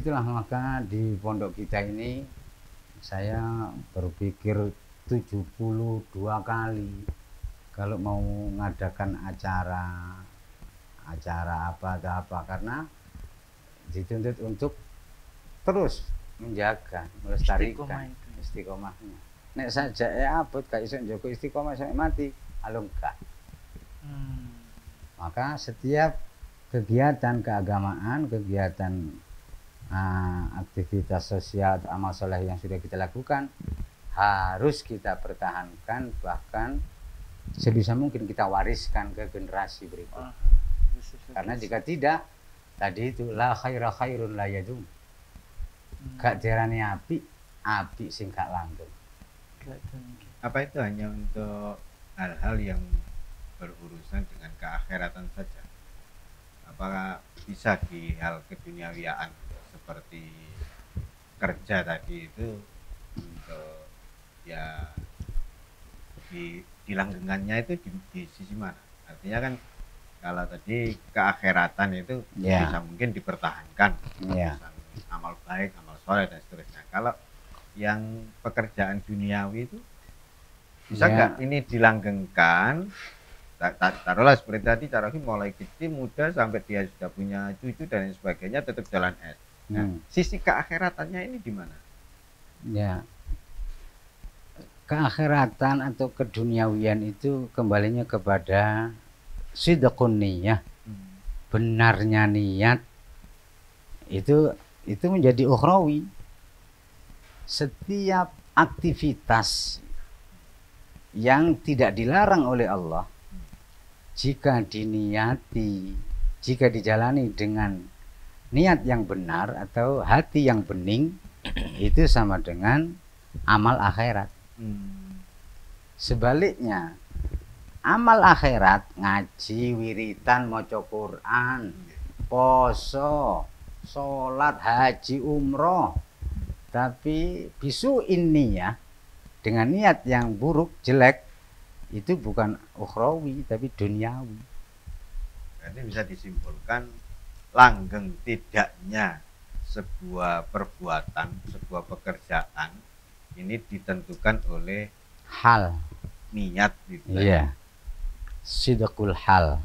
disitulah maka di pondok kita ini saya berpikir 72 kali kalau mau mengadakan acara apa atau apa, karena dituntut untuk terus menjaga, melestarikan istiqomahnya. Nek saja abot gak iso njogo istiqomah sampai mati, alo enggak. Maka setiap kegiatan keagamaan, kegiatan aktivitas sosial, amal soleh yang sudah kita lakukan harus kita pertahankan, bahkan sebisa mungkin kita wariskan ke generasi berikutnya. Karena jika tidak, tadi itu la khaira khairun la yadum. Gak diarani api sing gak langgeng. Apa itu hanya untuk hal-hal yang berurusan dengan keakhiratan saja? Apakah bisa di hal keduniawiaan seperti kerja tadi itu untuk ya di langgengannya itu di sisi mana? Artinya kan kalau tadi keakhiratan itu bisa mungkin dipertahankan, amal baik, amal soleh dan seterusnya. Kalau yang pekerjaan duniawi itu bisa nggak ini dilanggengkan? Taruhlah seperti tadi Carohi mulai kecil muda sampai dia sudah punya cucu dan sebagainya tetap jalan es. Nah, sisi keakhiratannya ini di mana? Ya, keakhiratan atau keduniawian itu kembalinya kepada sidqun niyah, benarnya niat itu menjadi ukhrawi. Setiap aktivitas yang tidak dilarang oleh Allah, jika diniati, jika dijalani dengan niat yang benar atau hati yang bening, itu sama dengan amal akhirat. Sebaliknya, amal akhirat ngaji, wiritan, maca Quran, poso, sholat, haji, umroh, tapi bisu ini ya, dengan niat yang buruk, jelek, itu bukan ukhrawi tapi duniawi. Berarti bisa disimpulkan langgeng tidaknya sebuah perbuatan, sebuah pekerjaan ini ditentukan oleh hal, niat gitu. Iya. Sidqul hal.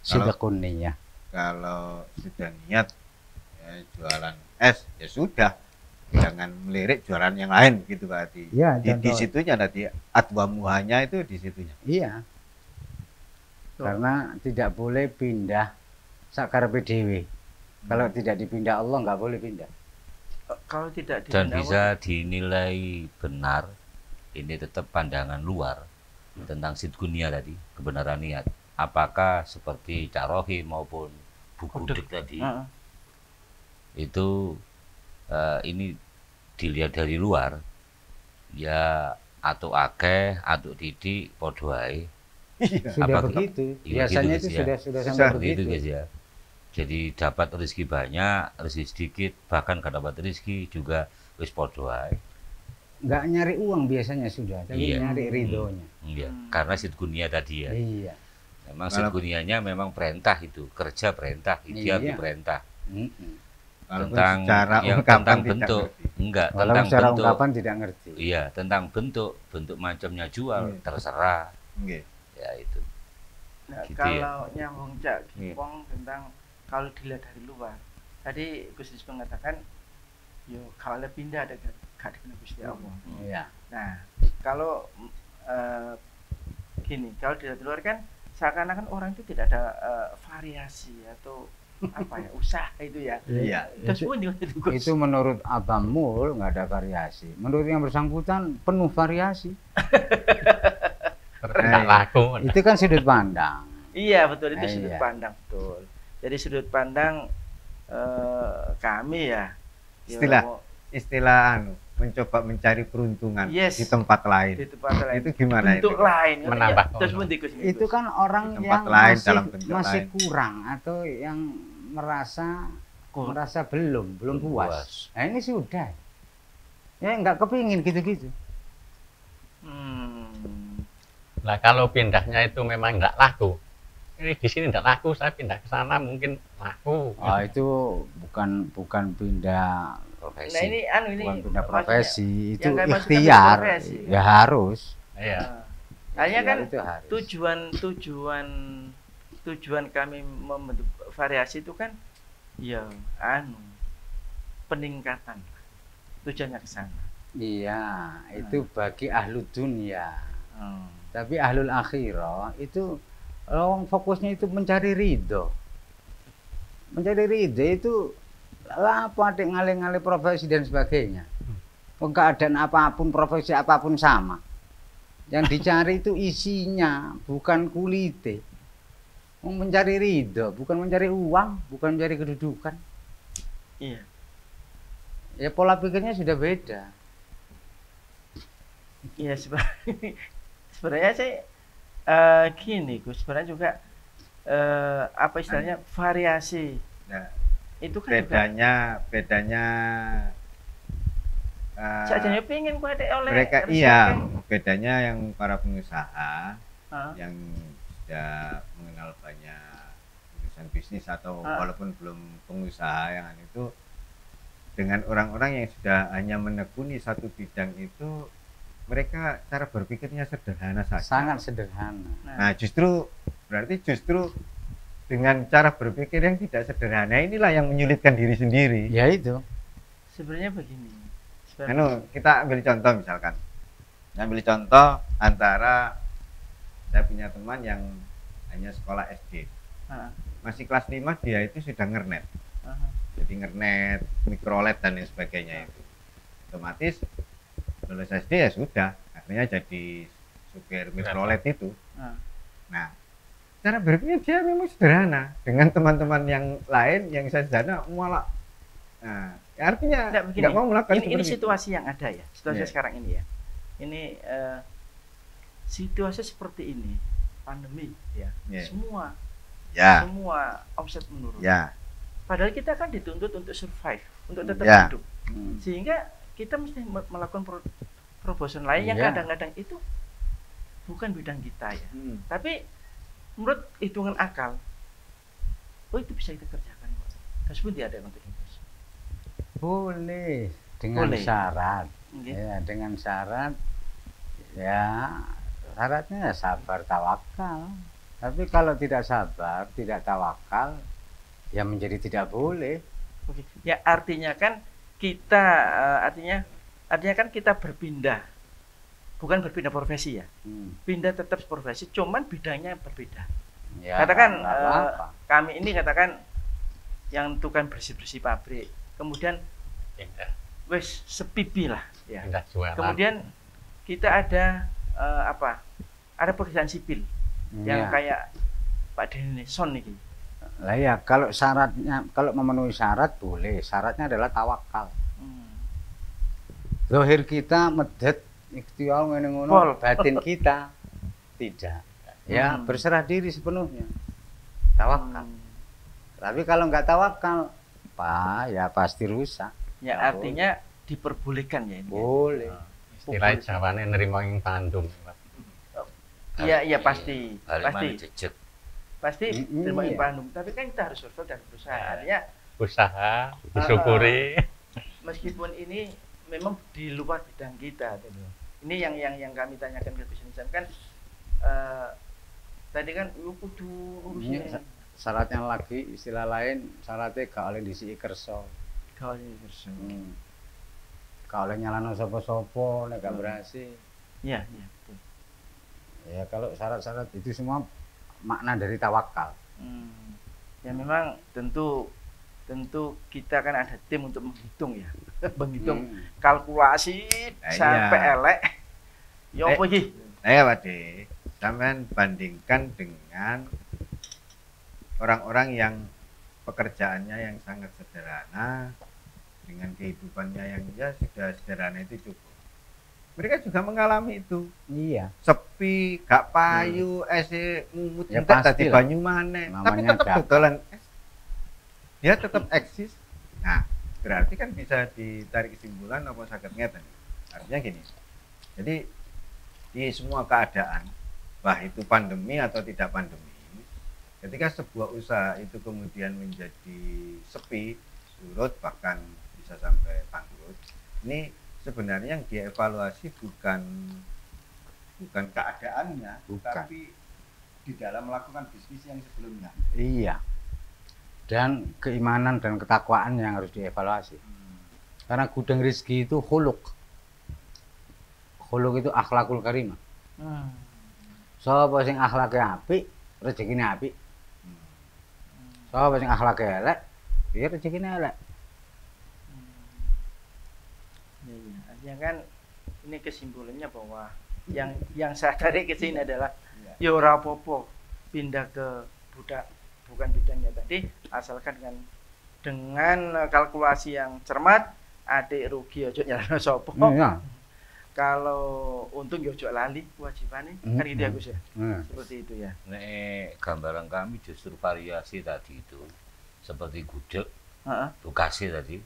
Sidqun niyah. Kalau sudah niat ya, jualan es ya sudah, jangan melirik jualan yang lain gitu berarti. Ya, di situnya nanti atwamuhanya itu di situnya. Iya. Karena tidak boleh pindah sakarepe dhewe. Kalau tidak dipindah Allah nggak boleh pindah. Kalau tidak dan bisa dinilai benar, ini tetap pandangan luar tentang sidgunia tadi, kebenaran niat. Apakah seperti Carohi maupun buku Dek tadi itu ini dilihat dari luar ya, atau akeh atau didik podo ae. Sudah begitu. Biasanya gitu, itu sudah sampai begitu guys ya. Jadi dapat rezeki banyak, rezeki sedikit, bahkan gak dapat rezeki juga wis podo ae. Nggak nyari uang biasanya sudah, tapi nyari ridhonya. Iya, karena sidgunia tadi ya. Iya. Memang sidgunianya memang perintah itu, kerja perintah, ikhtiar itu perintah. Tentang yang tentang bentuk enggak, tentang secara bentuk ungkapan tidak ngerti. Iya, tentang bentuk macamnya jual terserah. Ya itu. Nah, gitu kalau nyambung Cak Gipong tentang kalau dilihat dari luar, tadi Gus Dis mengatakan yo kalau pindah ada gak dikenal Gusti Allah. Iya. Nah, kalau gini, kalau dilihat dari luar kan seakan-akan orang itu tidak ada variasi atau apa ya, usaha itu ya. Iya. Itu menurut Abang Mul nggak ada variasi. Menurut yang bersangkutan penuh variasi. Laku. Itu kan sudut pandang. Iya betul, itu sudut pandang betul. Jadi sudut pandang kami ya. Istilah mencoba mencari peruntungan di tempat lain. Di tempat lain. Itu gimana bentuk itu? Lain. Menambah. Itu kan orang yang masih kurang atau yang merasa belum puas. Nah ini sudah. Ya nggak kepingin gitu-gitu. Nah kalau pindahnya itu memang nggak laku. Ini di sini nggak laku, saya pindah ke sana mungkin Aku. Oh, itu bukan pindah Profesi. Nah ini bukan pindah maksudnya profesi, itu yang nggak masuk ke ikhtiar. profesi, kan? Ya harus. Iya. Hanya kan Ikhtiar itu harus. tujuan kami membentuk variasi itu kan ya peningkatan, tujuannya ke sana. Iya, itu bagi ahlu dunia. Hmm. Tapi ahlul akhirah itu fokusnya itu mencari ridho. Mencari ridho itu apa adik ngalih-ngalih profesi dan sebagainya. Keadaan apapun, profesi apapun sama. Yang dicari itu isinya, bukan kulite. Mencari ridho, bukan mencari uang, bukan mencari kedudukan. Iya. Ya pola pikirnya sudah beda. Iya sebenarnya sih gini Gus, sebenarnya juga apa istilahnya variasi. Nah, Itu kan bedanya saya pengen ku ada oleh mereka bedanya yang para pengusaha Ah. yang sudah mengenal banyak urusan bisnis atau walaupun belum pengusaha yang itu dengan orang-orang yang sudah hanya menekuni satu bidang itu, mereka cara berpikirnya sederhana saja. Sangat sederhana. Nah, justru dengan cara berpikir yang tidak sederhana inilah yang menyulitkan diri sendiri. Ya itu. Sebenarnya begini. Kita ambil contoh misalkan. Ambil contoh antara saya punya teman yang hanya sekolah SD. Masih kelas 5 dia itu sudah ngernet. Jadi ngernet, mikrolet dan lain sebagainya itu. Otomatis lulus SD ya sudah, akhirnya jadi supir mikrolet itu. Nah, cara berpikir dia memang sederhana dengan teman-teman yang lain yang sederhana malah. Nah, artinya nggak mau melakukan ini situasi yang ada ya, situasi sekarang ini ya. Ini situasi seperti ini, pandemi ya, semua omset menurun. Padahal kita kan dituntut untuk survive, untuk tetap hidup, sehingga kita mesti melakukan proposal lain yang kadang-kadang itu bukan bidang kita ya, tapi menurut hitungan akal, itu bisa kita kerjakan. Terus pun tidak ada untuk itu. Boleh dengan syarat. Ya, dengan syarat ya syaratnya sabar tawakal. Tapi kalau tidak sabar, tidak tawakal, ya menjadi tidak boleh. Oke. Ya artinya kan kita artinya kan kita berpindah. Bukan berpindah profesi ya. Pindah tetap profesi, cuman bidangnya berbeda. Ya, katakan kami ini katakan yang tukang bersih-bersih pabrik. Kemudian wes sepipi lah ya. Kemudian kita ada ada pekerjaan sipil yang kayak Pak Denison nih. Lah ya, kalau syaratnya, kalau memenuhi syarat boleh. Syaratnya adalah tawakal. Zahir kita medet ikhtiar ngono, batin kita tidak. Ya, berserah diri sepenuhnya. Tawakal. Tapi kalau nggak tawakal, ya pasti rusak. Ya artinya diperbolehkan ya ini. Boleh. Istilah Jawane nerima ing pandum. Iya pasti. Pasti nerima ing Iya. pandum. Tapi kan kita harus survive dan berusaha. Artinya Usaha, disyukuri. Meskipun ini memang di luar bidang kita. Ini yang kami tanyakan ke bisnis kan tadi kan kudu urusnya. Syaratnya lagi, istilah lain, syaratnya gak oleh disi kerso. Gak oleh nyalano sopo-sopo, nek gak berhasil. Iya, betul. Ya kalau syarat-syarat itu semua makna dari tawakal. Ya memang tentu kita kan ada tim untuk menghitung ya. Menghitung kalkulasi sampai elek. Ya apa iki? Ayo Pak De, sampean bandingkan dengan orang-orang yang pekerjaannya yang sangat sederhana dengan kehidupannya yang ya sudah sederhana itu cukup. Mereka juga mengalami itu. Iya. Sepi, gak payu, mumut Ya entek pasti tadi lah. banyu maneh, tapi Namanya tetap dagang. dodolan es. Dia tetap eksis. Nah, berarti kan bisa ditarik kesimpulan apa saged ngeten. Artinya gini. Jadi di semua keadaan, bah itu pandemi atau tidak pandemi, Ketika sebuah usaha itu kemudian menjadi sepi, surut, bahkan bisa sampai bangkrut, ini sebenarnya yang dievaluasi bukan keadaannya, tapi di dalam melakukan bisnis yang sebelumnya. Iya. Dan keimanan dan ketakwaan yang harus dievaluasi. Karena gudang rezeki itu khuluk. Khuluk itu akhlakul karimah. Sapa sing akhlake apik, rezekine apik. Sapa sing akhlake elek, ya rezekine elek. Iya. Artinya kan ini kesimpulannya bahwa yang saya tarik ke sini adalah ya ora apa-apa pindah ke bukan bidangnya tadi, asalkan dengan kalkulasi yang cermat, adik rugi ojo nyalahno sapa. Iya. Kalau untung ya ojo lali kewajibannya, kan gitu ya Gus ya. Seperti itu ya. Nek gambaran kami justru variasi tadi itu seperti gudeg, Bekasi tadi.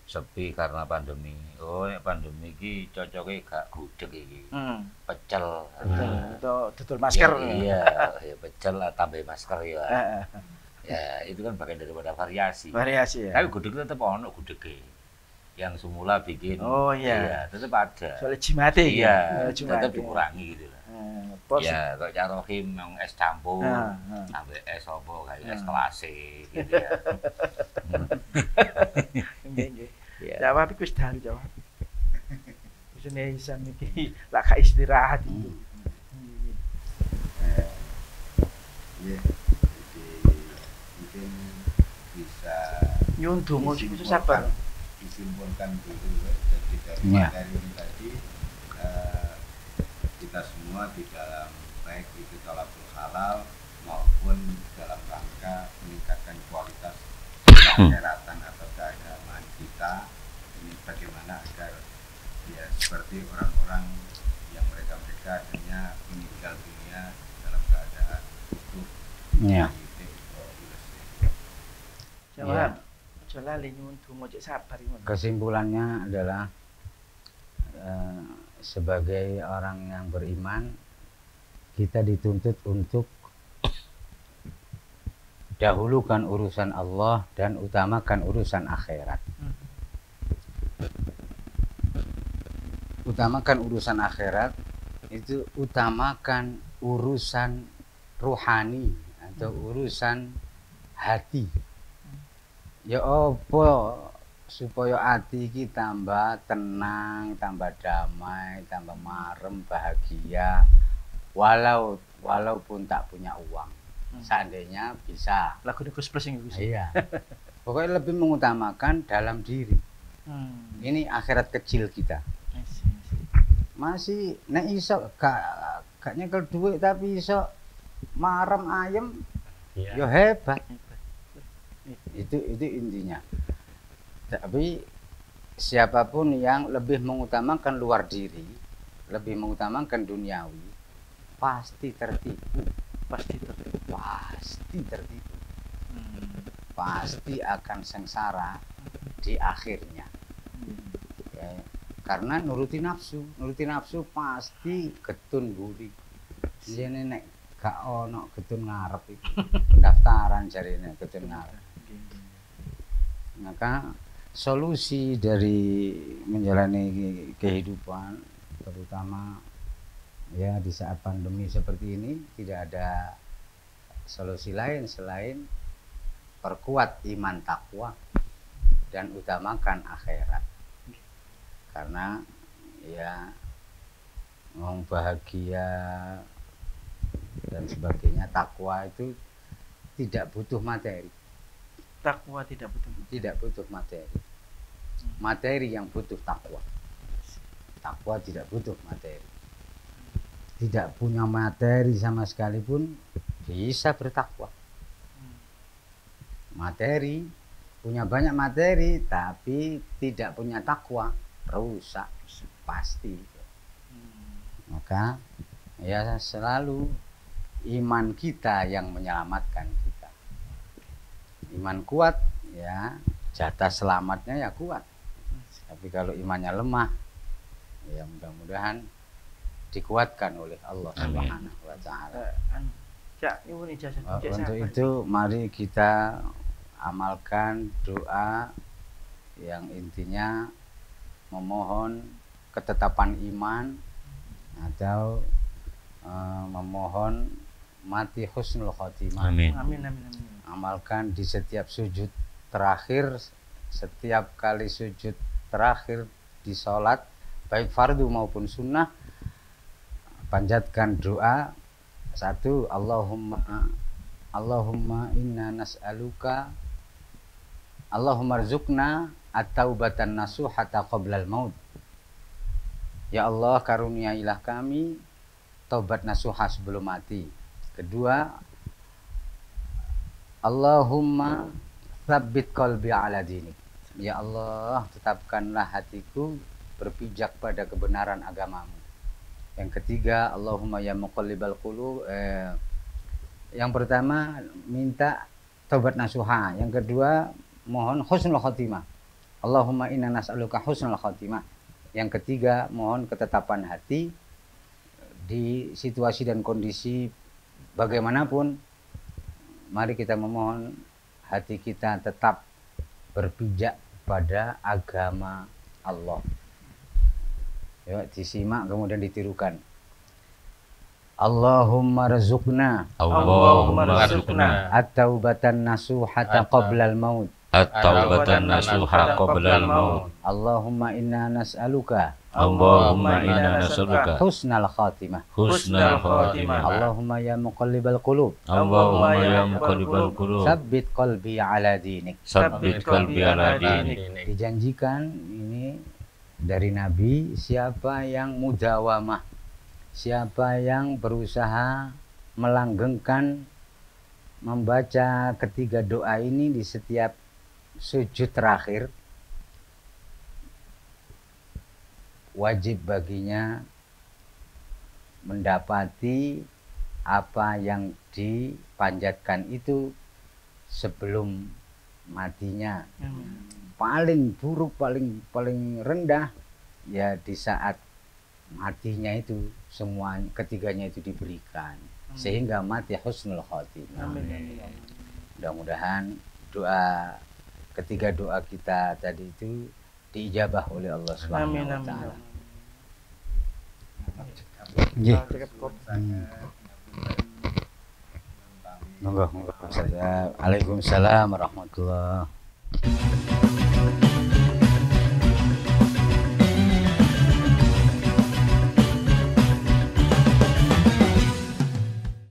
Sepi karena pandemi. Oh, nek pandemi iki cocoknya gak gudeg iki. Pecel. Atau tutul masker. Iya, ya pecel tambah masker ya. Ya, itu kan bagian daripada variasi. Variasi ya. Tapi gudeg tetap ono gudege. Yang semula bikin. Oh iya. Tetap ada. Soalnya jimate. Iya, tetap dikurangi gitu lah. Pos. Ya, kok Carohim yang es campur, sampai es opo kayak es telase gitu ya. Nggih. Iya. Jawab iku wis dalu jawab. Wis isan iki lak istirahat. Iya. Jadi mungkin bisa Nyun donga sing sabar. Disimpulkan dulu. Jadi dari materi ini tadi kita semua di dalam baik itu thalabul halal maupun dalam rangka meningkatkan kualitas keakhiratan atau keagamaan kita, ini bagaimana agar ya seperti orang-orang yang mereka akhirnya meninggal dunia dalam keadaan utuh. Iya. Jawab. Aja lali nyun donga cek sabar iki. Kesimpulannya adalah sebagai orang yang beriman, kita dituntut untuk dahulukan urusan Allah dan utamakan urusan akhirat. Utamakan urusan akhirat itu utamakan urusan ruhani atau urusan hati. Ya apa supaya hati kita tambah tenang, tambah damai, tambah marem, bahagia, walaupun tak punya uang. Seandainya bisa. Lagu Gus Plus ini Gus. Iya. Pokoknya lebih mengutamakan dalam diri. Ini akhirat kecil kita. Masih nek iso gak nyekel duit tapi iso marem ayem, ya hebat. Itu intinya. Tapi siapapun yang lebih mengutamakan luar diri, lebih mengutamakan duniawi, pasti tertipu. Pasti akan sengsara di akhirnya. Ya, karena nuruti nafsu pasti getun buri. Jene nek gak ono getun ngarep itu pendaftaran jarine getun ngarep. Maka solusi dari menjalani kehidupan, terutama ya di saat pandemi seperti ini, tidak ada solusi lain selain perkuat iman takwa dan utamakan akhirat. Karena ya mau bahagia dan sebagainya, takwa itu tidak butuh materi. Takwa tidak butuh materi. Materi yang butuh takwa. Takwa tidak butuh materi. Tidak punya materi sama sekali pun bisa bertakwa. Materi, punya banyak materi tapi tidak punya takwa, rusak pasti. Maka ya selalu iman kita yang menyelamatkan kita. Iman kuat ya jatah selamatnya ya kuat. Tapi kalau imannya lemah ya mudah-mudahan dikuatkan oleh Allah Subhanahu wa taala. Cak, nyuwun ijazah. Untuk itu mari kita amalkan doa yang intinya memohon ketetapan iman atau memohon mati husnul khotimah. Amin. Amin, amin, amin. Amalkan di setiap sujud terakhir, setiap kali sujud terakhir di sholat, baik fardu maupun sunnah, panjatkan doa. Satu, Allahumma inna nas'aluka Allahumma rzuqna at-taubatan nasuhata qoblal maut. Ya Allah, karuniailah kami taubat nasuha sebelum mati. Kedua, Allahumma tsabbit qalbi ala dinik. Ya Allah, tetapkanlah hatiku berpijak pada kebenaran agamamu. Yang ketiga, Allahumma ya muqallibal qulub. Yang pertama minta taubat nasuha. Yang kedua mohon husnul khotimah. Allahumma inna nas'aluka husnul khotimah. Yang ketiga mohon ketetapan hati di situasi dan kondisi bagaimanapun. Mari kita memohon hati kita tetap berpijak pada agama Allah. Ya, disimak kemudian ditirukan. Allahumma rzuqna at-taubatan nasuhata qoblal maut. At-taubatan nasuha qoblal maut. Allahumma inna nas'aluka Husnal khatimah. Allahumma ya muqallibal qulub Tsabbit qalbi ala dinik. Dijanjikan ini dari Nabi, siapa yang mudawamah, siapa yang berusaha melanggengkan membaca ketiga doa ini di setiap sujud terakhir, wajib baginya mendapati apa yang dipanjatkan itu sebelum matinya. Paling buruk, paling rendah ya di saat matinya itu semua ketiganya itu diberikan sehingga mati husnul khotimah. Mudah-mudahan doa ketiga doa kita tadi itu diijabah oleh Allah Subhanahu wa taala. Nggih. Monggo. Waalaikumsalam warahmatullahi